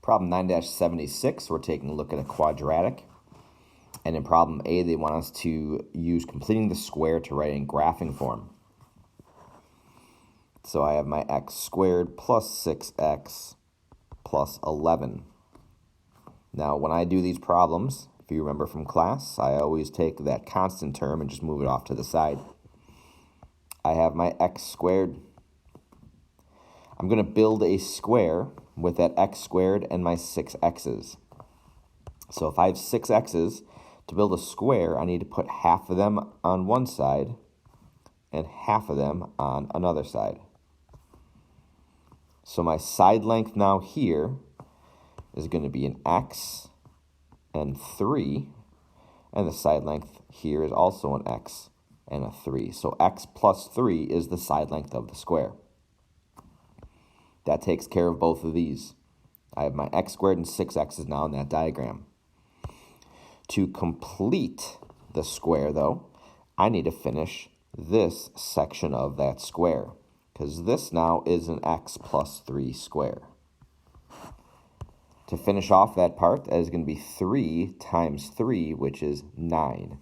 Problem 9-76, we're taking a look at a quadratic. And in problem A, they want us to use completing the square to write in graphing form. So I have my x squared plus 6x plus 11. Now, when I do these problems, if you remember from class, I always take that constant term and just move it off to the side. I have my x squared. I'm going to build a square with that x squared and my 6x's. So if I have 6x's, to build a square, I need to put half of them on one side and half of them on another side. So my side length now here is going to be an x and 3, and the side length here is also an x and a 3. So x plus 3 is the side length of the square. That takes care of both of these. I have my x squared and 6x's now in that diagram. To complete the square, though, I need to finish this section of that square, because this now is an x plus 3 square. To finish off that part, that is going to be 3 times 3, which is 9.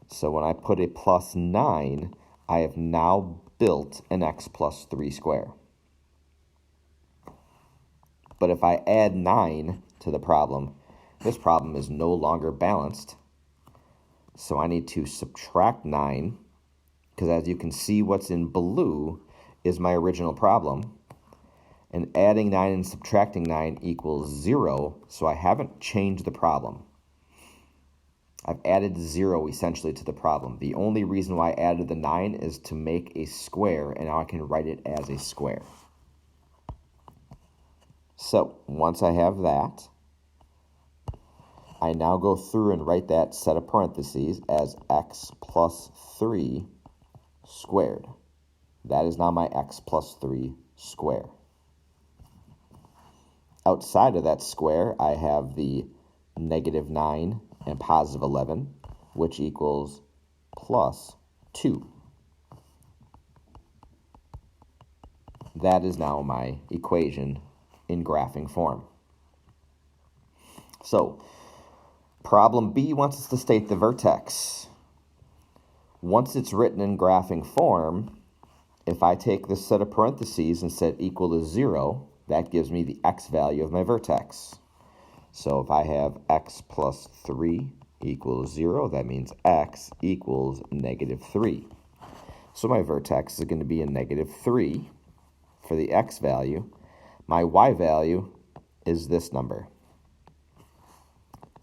So when I put a plus 9, I have now built an x plus 3 square. But if I add 9 to the problem, this problem is no longer balanced. So I need to subtract 9, because as you can see, what's in blue is my original problem. And adding 9 and subtracting 9 equals 0, so I haven't changed the problem. I've added 0 essentially to the problem. The only reason why I added the 9 is to make a square, and now I can write it as a square. So once I have that, I now go through and write that set of parentheses as x plus 3 squared. That is now my x plus 3 square. Outside of that square, I have the negative 9 and positive 11, which equals plus 2. That is now my equation in graphing form. So, problem B wants us to state the vertex. Once it's written in graphing form, if I take this set of parentheses and set equal to 0, that gives me the x value of my vertex. So if I have x plus 3 equals 0, that means x equals negative 3. So my vertex is going to be a negative 3 for the x value. My y value is this number.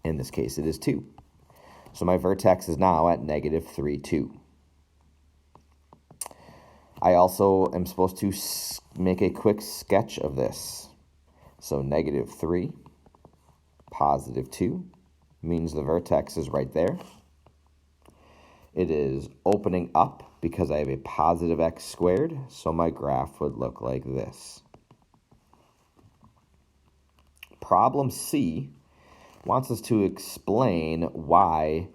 In this case, it is 2. So my vertex is now at negative 3, 2. I also am supposed to make a quick sketch of this. So negative 3, positive 2 means the vertex is right there. It is opening up because I have a positive x squared, so my graph would look like this. Problem C wants us to explain why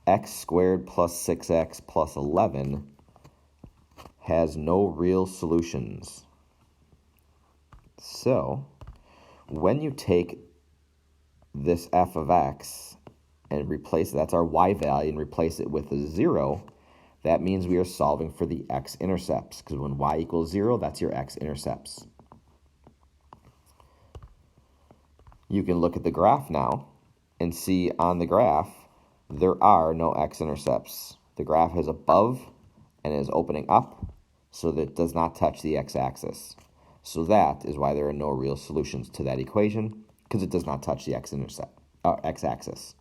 x squared plus 6x plus 11 has no real solutions. So, when you take this f of x and replace it, that's our y value, and replace it with a 0, that means we are solving for the x-intercepts, because when y equals 0, that's your x-intercepts. You can look at the graph now and see on the graph there are no x-intercepts. The graph is above and is opening up, so that it does not touch the x-axis. So that is why there are no real solutions to that equation, because it does not touch the x-axis.